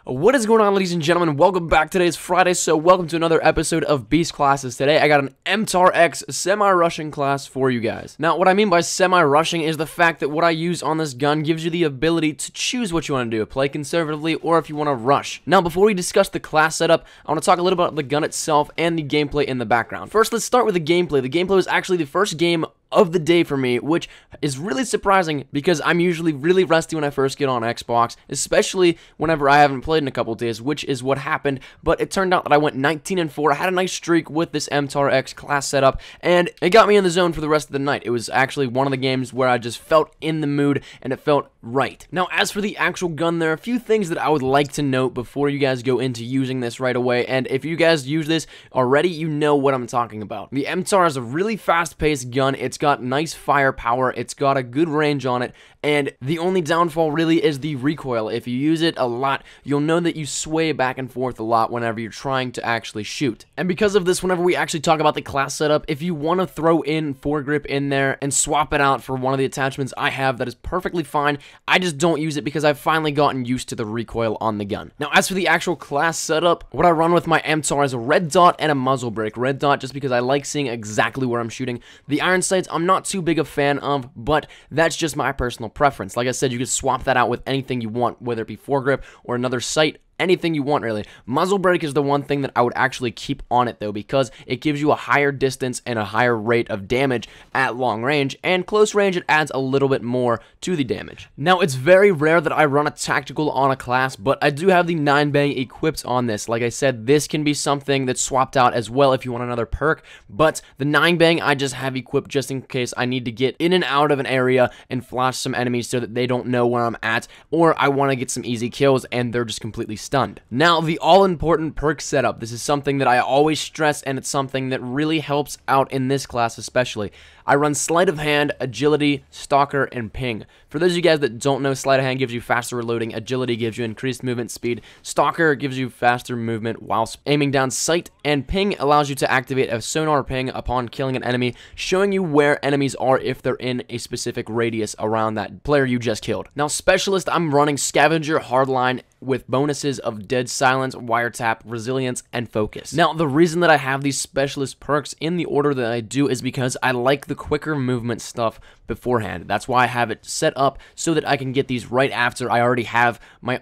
What is going on, ladies and gentlemen? Welcome back. Today is Friday, so welcome to another episode of Beast Classes. Today, I got an MTAR X semi-rushing class for you guys. Now, what I mean by semi-rushing is the fact that what I use on this gun gives you the ability to choose what you want to do, play conservatively, or if you want to rush. Now, before we discuss the class setup, I want to talk a little about the gun itself and the gameplay in the background. First, let's start with the gameplay. The gameplay was actually the first game of the day for me, which is really surprising because I'm usually really rusty when I first get on Xbox, especially whenever I haven't played in a couple days, which is what happened. But it turned out that I went 19-4. I had a nice streak with this MTAR X class setup, and it got me in the zone for the rest of the night. It was actually one of the games where I just felt in the mood and it felt right. Now, as for the actual gun, there are a few things that I would like to note before you guys go into using this right away, and if you guys use this already, you know what I'm talking about. The MTAR is a really fast-paced gun. It's got nice firepower, it's got a good range on it, and the only downfall really is the recoil. If you use it a lot, you'll know that you sway back and forth a lot whenever you're trying to actually shoot. And because of this, whenever we actually talk about the class setup, if you want to throw in foregrip in there and swap it out for one of the attachments I have, that is perfectly fine. I just don't use it because I've finally gotten used to the recoil on the gun. Now, as for the actual class setup, what I run with my MTAR is a red dot and a muzzle brake. Red dot just because I like seeing exactly where I'm shooting. The iron sights, I'm not too big a fan of, but that's just my personal preference. Like I said, you can swap that out with anything you want, whether it be foregrip or another sight. Anything you want, really. Muzzle brake is the one thing that I would actually keep on it, though, because it gives you a higher distance and a higher rate of damage at long range, and close range, it adds a little bit more to the damage. Now, it's very rare that I run a tactical on a class, but I do have the 9-bang equipped on this. Like I said, this can be something that's swapped out as well if you want another perk, but the 9-bang I just have equipped just in case I need to get in and out of an area and flash some enemies so that they don't know where I'm at, or I want to get some easy kills and they're just completely stunned. Now, the all-important perk setup. This is something that I always stress, and it's something that really helps out in this class especially. I run sleight of hand, agility, stalker, and ping. For those of you guys that don't know, sleight of hand gives you faster reloading, agility gives you increased movement speed, stalker gives you faster movement while aiming down sight, and ping allows you to activate a sonar ping upon killing an enemy, showing you where enemies are if they're in a specific radius around that player you just killed. Now, specialist, I'm running scavenger, hardline, with bonuses of dead silence, wiretap, resilience, and focus. Now, the reason that I have these specialist perks in the order that I do is because I like the quicker movement stuff beforehand. That's why I have it set up so that I can get these right after I already have my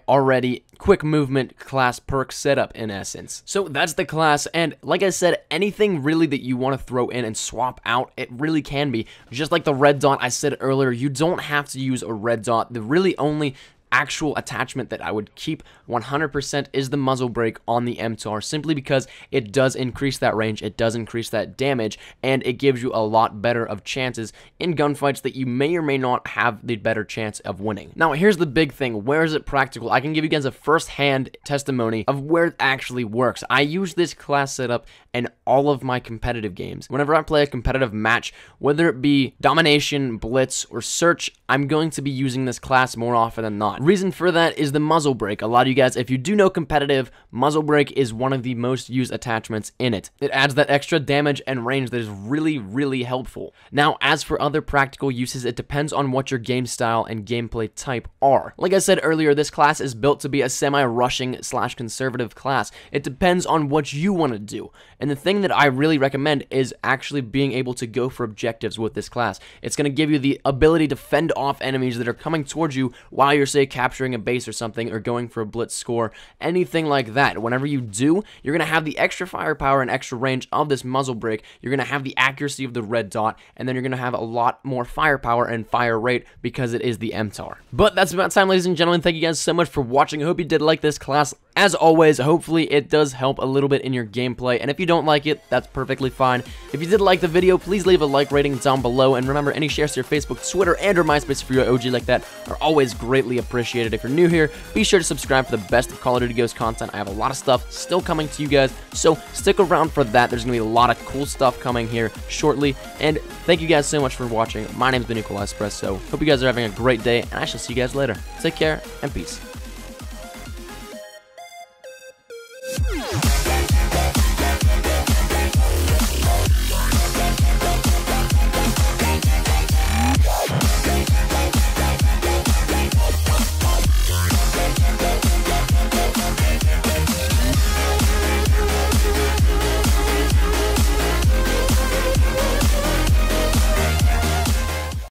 quick movement class perk setup, in essence. So that's the class, and like I said, anything really that you want to throw in and swap out, it really can be. Just like the red dot I said earlier, you don't have to use a red dot. The really only actual attachment that I would keep 100% is the muzzle brake on the MTAR, simply because it does increase that range, it does increase that damage, and it gives you a lot better of chances in gunfights that you may or may not have the better chance of winning. Now, here's the big thing. Where is it practical? I can give you guys a first-hand testimony of where it actually works. I use this class setup in all of my competitive games. Whenever I play a competitive match, whether it be domination, blitz, or search, I'm going to be using this class more often than not. Reason for that is the muzzle brake. A lot of you guys, if you do know competitive, muzzle brake is one of the most used attachments in it. It adds that extra damage and range that is really, really helpful. Now, as for other practical uses, it depends on what your game style and gameplay type are. Like I said earlier, this class is built to be a semi-rushing / conservative class. It depends on what you want to do. And the thing that I really recommend is actually being able to go for objectives with this class. It's going to give you the ability to fend off enemies that are coming towards you while you're, say, capturing a base or something, or going for a blitz score, anything like that. Whenever you do, you're going to have the extra firepower and extra range of this muzzle brake, you're going to have the accuracy of the red dot, and then you're going to have a lot more firepower and fire rate because it is the MTAR. But that's about time, ladies and gentlemen. Thank you guys so much for watching. I hope you did like this class. As always, hopefully it does help a little bit in your gameplay, and if you don't like it, that's perfectly fine. If you did like the video, please leave a like rating down below, and remember, any shares to your Facebook, Twitter, and or MySpace for your OG like that are always greatly appreciated. If you're new here, be sure to subscribe for the best of Call of Duty Ghosts content. I have a lot of stuff still coming to you guys, so stick around for that. There's going to be a lot of cool stuff coming here shortly, and thank you guys so much for watching. My name's been Espresso. Hope you guys are having a great day, and I shall see you guys later. Take care, and peace.